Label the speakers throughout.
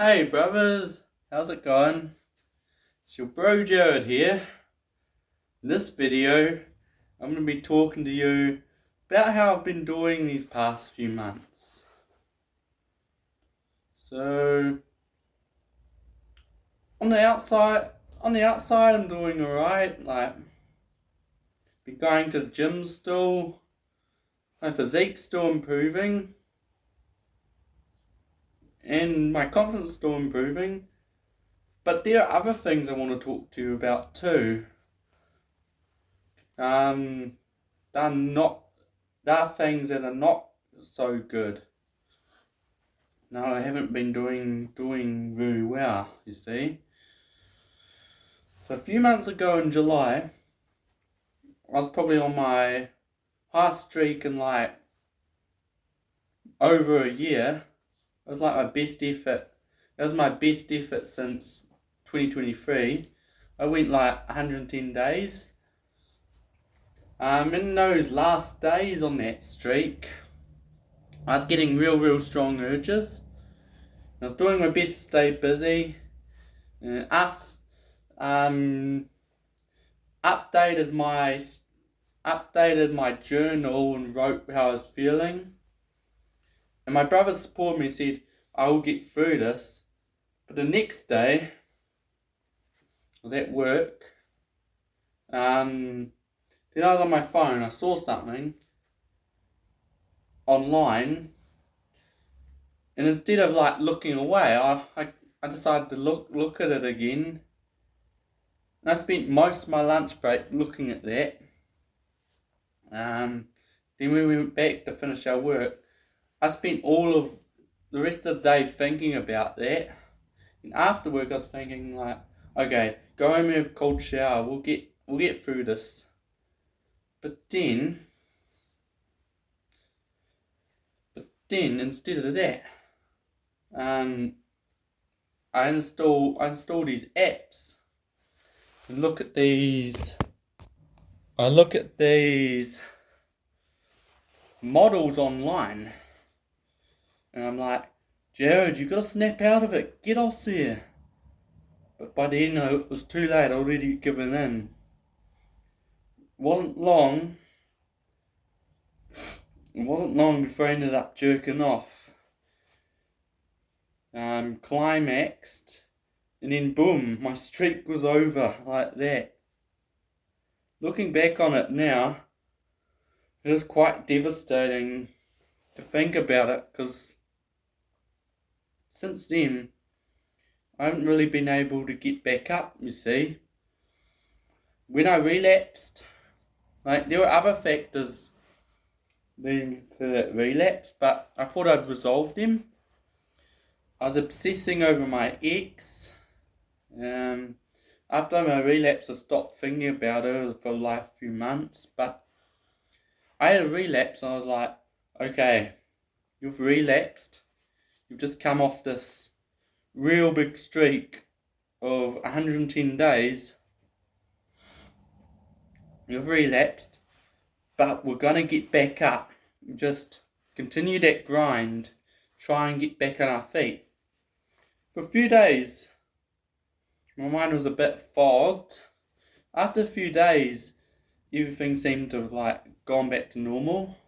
Speaker 1: Hey brothers, how's it going? It's your bro Jared here. In this video, I'm going to be talking to you about how I've been doing these past few months. So, on the outside I'm doing alright. Been going to the gym still. My physique's still improving. And my confidence is still improving. But there are other things I want to talk to you about too. There are things that are not so good. No, I haven't been doing very well, you see. So a few months ago in July, I was probably on my highest streak in over a year. It was my best effort. It was my best effort since 2023. I went 110 days. In those last days on that streak, I was getting real strong urges. I was doing my best to stay busy. Updated my journal and wrote how I was feeling. And my brother supported me and said, I will get through this. But the next day, I was at work. Then I was on my phone. I saw something online. And instead of looking away, I decided to look at it again. And I spent most of my lunch break looking at that. Then we went back to finish our work. I spent all of the rest of the day thinking about that. And after work I was thinking okay, go home and have a cold shower. We'll get through this. But then instead of that, I install these apps and look at these models online, and I'm like, Jared, you gotta snap out of it, get off there. But by then it was too late. I'd already given in. It wasn't long before I ended up jerking off. Climaxed, and then boom, my streak was over like that. Looking back on it now, it is quite devastating to think about it, because since then I haven't really been able to get back up, you see. When I relapsed, there were other factors leading to that relapse, but I thought I'd resolve them. I was obsessing over my ex. After my relapse, I stopped thinking about her for a few months, but I had a relapse and I was like, okay, you've relapsed. You've just come off this real big streak of 110 days. You've relapsed, but we're going to get back up. Just continue that grind. Try and get back on our feet. For a few days, my mind was a bit fogged. After a few days, everything seemed to have gone back to normal.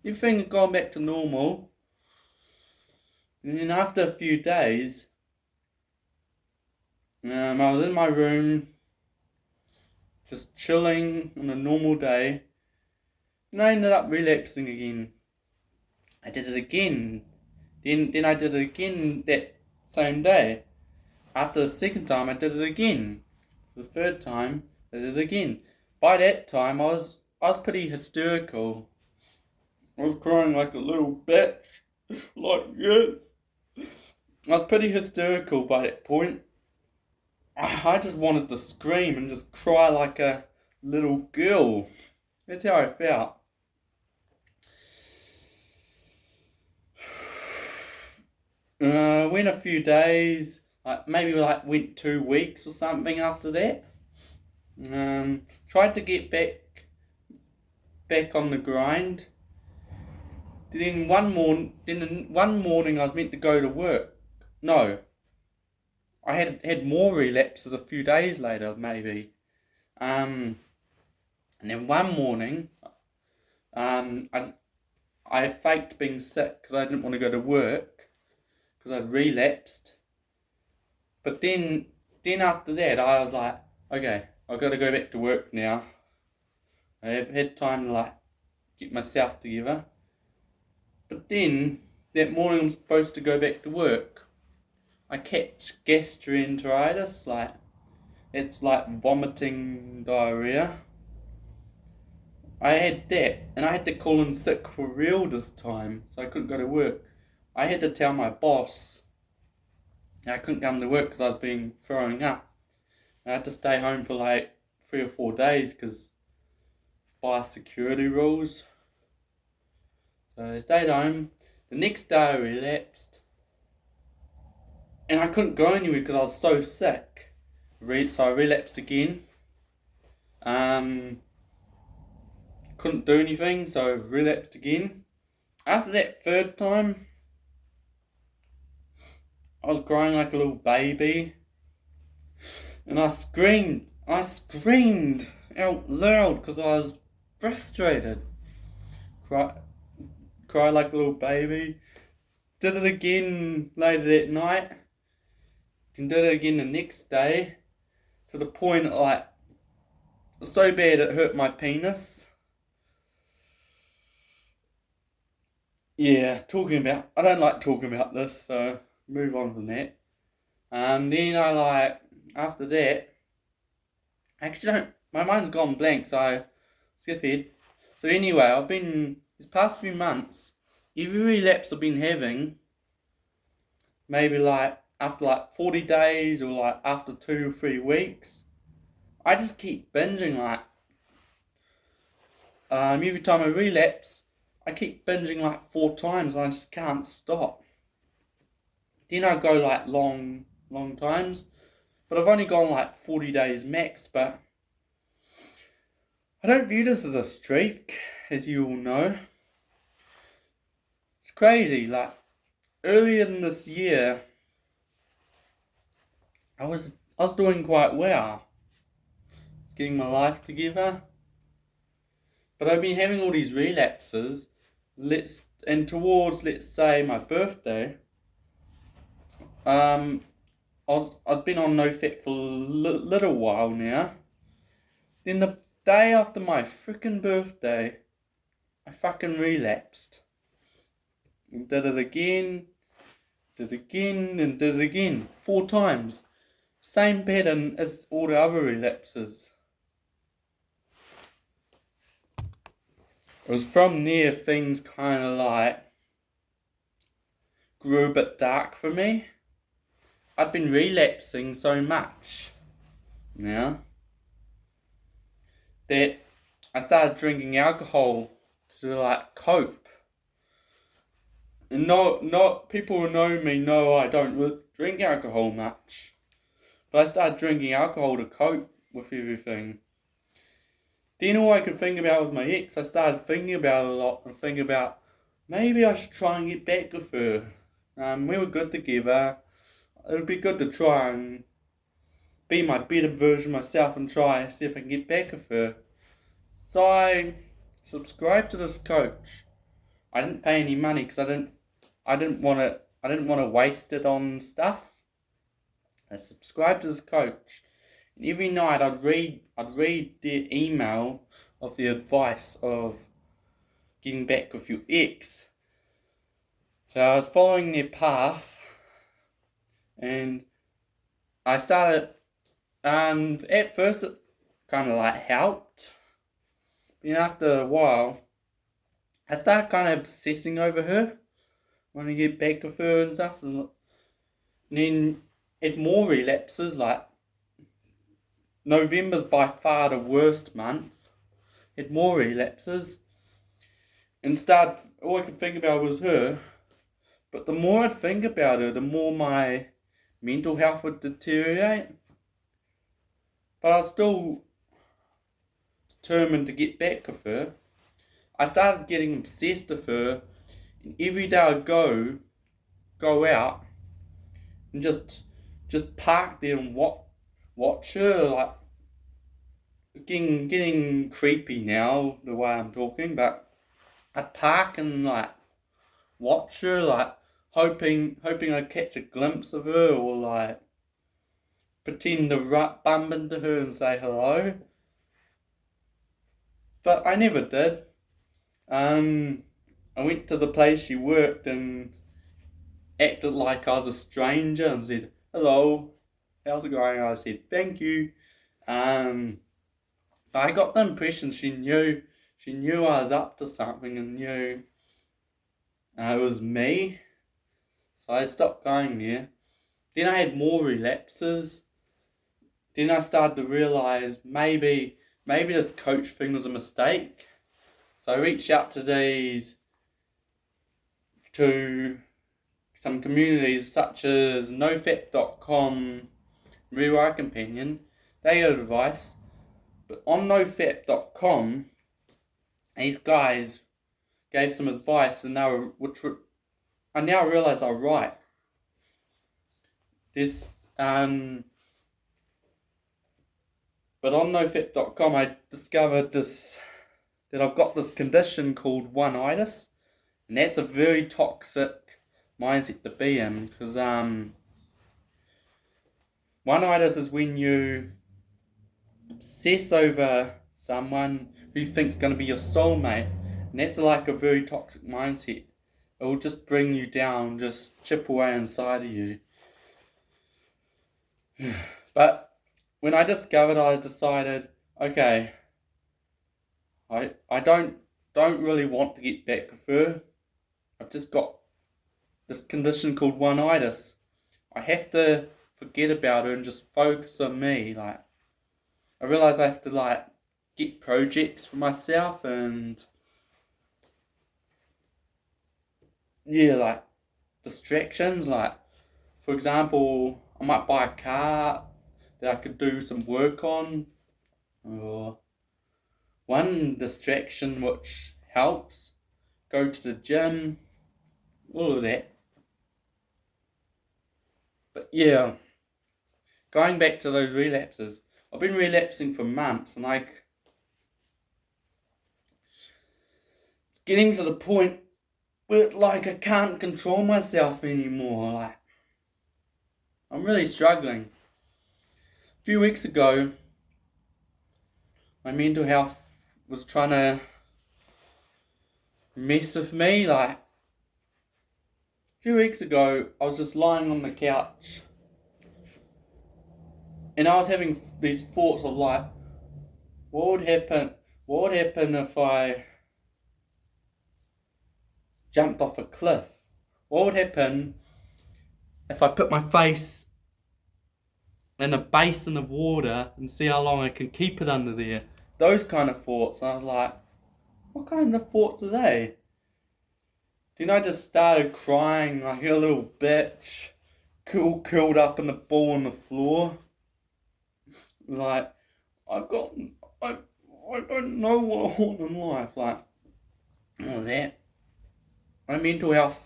Speaker 1: Everything had gone back to normal. And then after a few days, I was in my room, just chilling on a normal day, and I ended up relapsing again. I did it again. Then I did it again that same day. After the second time, I did it again. For the third time, I did it again. By that time, I was pretty hysterical. I was crying like a little bitch, like this. I was pretty hysterical by that point. I just wanted to scream and just cry like a little girl. That's how I felt. Went a few days, maybe went 2 weeks or something after that. Tried to get back on the grind. Then one morning I was meant to go to work. No, I had more relapses a few days later, maybe. And then one morning, I faked being sick because I didn't want to go to work because I'd relapsed. But then after that, I was like, okay, I've got to go back to work now. I have had time to get myself together. But then that morning I'm supposed to go back to work. I catch gastroenteritis, it's like vomiting diarrhea. I had that, and I had to call in sick for real this time, so I couldn't go to work. I had to tell my boss I couldn't come to work because I was throwing up. I had to stay home for 3 or 4 days because by security rules. So I stayed home. The next day I relapsed. And I couldn't go anywhere because I was so sick. So I relapsed again. Couldn't do anything, so I relapsed again. After that third time, I was crying like a little baby. And I screamed out loud because I was frustrated. Cry like a little baby. Did it again later that night. And did it again the next day. To the point so bad it hurt my penis. Yeah, I don't like talking about this, so move on from that. Then after that, I actually don't, my mind's gone blank, so I skip ahead. So anyway, I've been, these past few months, every relapse I've been having, maybe after 40 days or after 2 or 3 weeks, I just keep binging every time I relapse, I keep binging 4 times and I just can't stop. Then I go long times, but I've only gone 40 days max, but I don't view this as a streak, as you all know. It's crazy, earlier in this year, I was doing quite well. I was getting my life together. But I've been having all these relapses, towards, let's say, my birthday, I've been on Nofap for a little while now. Then the day after my freaking birthday, I fucking relapsed. Did it again, and did it again. 4 times. Same pattern as all the other relapses. It was from there things kind of grew a bit dark for me. I've been relapsing so much now that I started drinking alcohol to cope. And not people who know me know I don't drink alcohol much. But I started drinking alcohol to cope with everything. Then all I could think about was my ex. I started thinking about it a lot and thinking about maybe I should try and get back with her. We were good together. It would be good to try and be my better version of myself and try and see if I can get back with her. So I subscribed to this coach. I didn't pay any money because I didn't want to waste it on stuff. I subscribed to this coach. And every night I'd read their email of the advice of getting back with your ex. So I was following their path, and I started. At first it kind of helped, but after a while, I started kind of obsessing over her, wanting to get back with her and stuff. And then it more relapses. November's by far the worst month. Had more relapses. And all I could think about was her. But the more I'd think about her, the more my mental health would deteriorate. But I was still determined to get back with her. I started getting obsessed with her. And every day I'd go out and just just park there and watch her. Like, it's getting creepy now the way I'm talking, but I'd park and like watch her, like hoping I'd catch a glimpse of her, or like pretend to bump into her and say hello. But I never did. I went to the place she worked and acted like I was a stranger and said, "Hello, how's it going?" I said, "Thank you." Um, but I got the impression she knew I was up to something and knew it was me. So I stopped going there. Then I had more relapses. Then I started to realise maybe this coach thing was a mistake. So I reached out to some communities such as Nofap.com, Rewire Companion. They had advice. But on Nofap.com, these guys gave some advice, and I now realise are right. This but on Nofap.com I discovered that I've got this condition called one-itis, and that's a very toxic mindset to be in, because one-itis is when you obsess over someone who you think's going to be your soulmate, and that's like a very toxic mindset. It will just bring you down, just chip away inside of you. But when I discovered, I decided, okay, I don't really want to get back with her. I've just got this condition called one-itis. I have to forget about her and just focus on me. Like, I realise I have to like get projects for myself and like distractions. Like, for example, I might buy a car that I could do some work on, or one distraction which helps, go to the gym, all of that. But yeah, going back to those relapses, I've been relapsing for months, and like, it's getting to the point where it's like I can't control myself anymore. Like, I'm really struggling. A few weeks ago, my mental health was trying to mess with me. Like, a few weeks ago, I was just lying on the couch, and I was having these thoughts of like, what would happen? What would happen if I jumped off a cliff? What would happen if I put my face in a basin of water and see how long I can keep it under there? Those kind of thoughts. And I was like, what kind of thoughts are they? Then I just started crying like a little bitch, curled up in a ball on the floor. Like, I don't know what I want in life. Like, all that. My mental health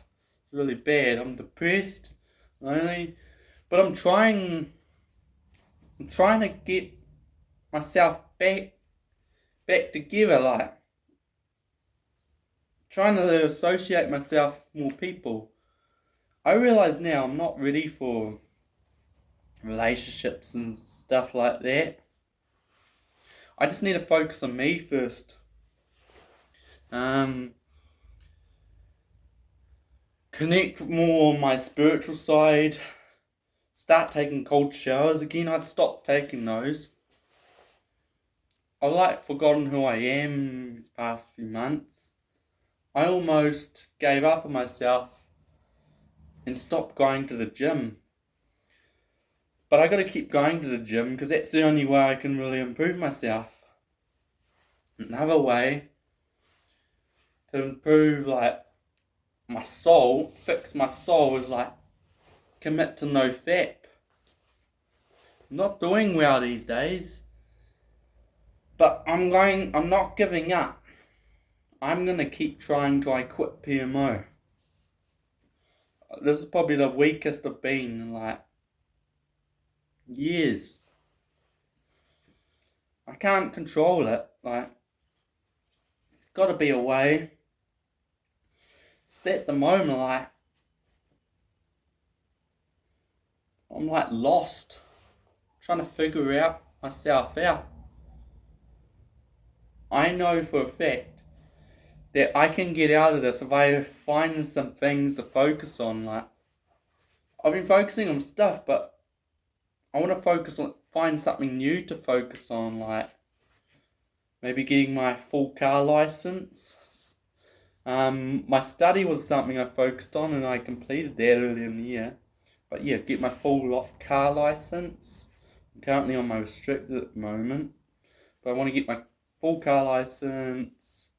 Speaker 1: is really bad. I'm depressed, lonely, but I'm trying to get myself back together. Like, trying to associate myself with more people. I realise now I'm not ready for relationships and stuff like that. I just need to focus on me first. Connect more on my spiritual side. Start taking cold showers again. I stopped taking those. I've like forgotten who I am these past few months. I almost gave up on myself and stopped going to the gym. But I got to keep going to the gym because that's the only way I can really improve myself. Another way to improve like my soul, fix my soul, is like commit to Nofap. I'm not doing well these days, but I'm not giving up. I'm gonna keep trying till I quit PMO. This is probably the weakest I've been, like, years. I can't control it. Like, there's got to be a way. So at the moment, like, I'm like lost, trying to figure out myself out. I know for a fact that I can get out of this if I find some things to focus on. Like, I've been focusing on stuff, but I want to find something new to focus on, like maybe getting my full car license. My study was something I focused on, and I completed that earlier in the year. But yeah, get my full car license. I'm currently on my restricted at the moment, but I want to get my full car license.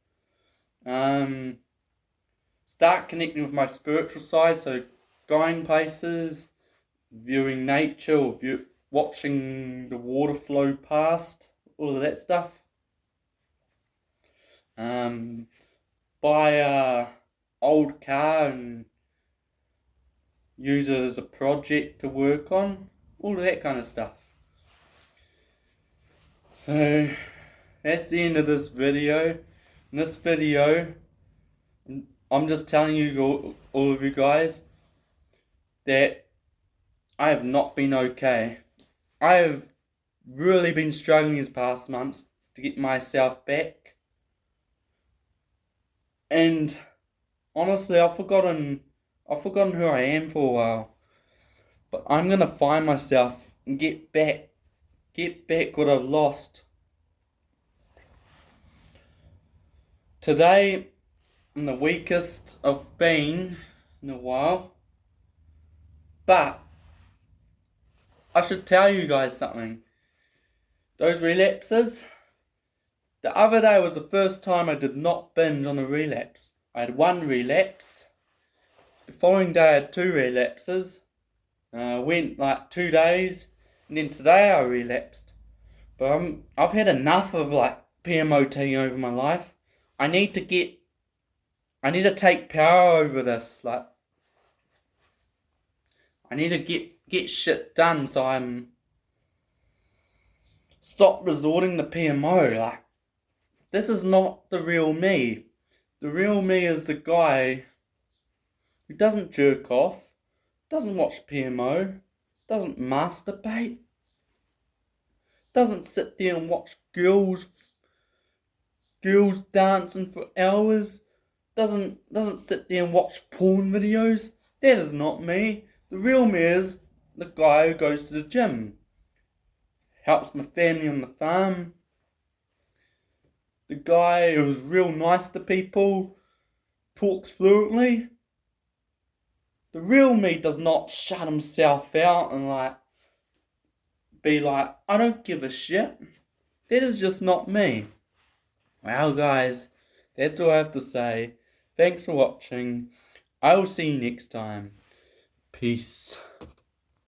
Speaker 1: Start connecting with my spiritual side, so going places, viewing nature, or watching the water flow past, all of that stuff. Buy a old car and use it as a project to work on, all of that kind of stuff. So that's the end of this video. In this video, I'm just telling you, all of you guys, that I have not been okay. I have really been struggling these past months to get myself back. And honestly, I've forgotten who I am for a while. But I'm gonna find myself and get back what I've lost. Today, I'm the weakest I've been in a while. But I should tell you guys something. Those relapses, the other day was the first time I did not binge on a relapse. I had one relapse. The following day I had 2 relapses. Went like 2 days, and then today I relapsed. But I've had enough of like PMO taking over my life. I need to take power over this. Like, I need to get shit done, so I'm stop resorting to PMO. Like, this is not the real me. The real me is the guy who doesn't jerk off, doesn't watch PMO, doesn't masturbate, doesn't sit there and watch girls dancing for hours, doesn't sit there and watch porn videos. That is not me. The real me is the guy who goes to the gym, helps my family on the farm, the guy who's real nice to people, talks fluently. The real me does not shut himself out and like be like, I don't give a shit. That is just not me. Well, guys, that's all I have to say. Thanks for watching. I will see you next time. Peace.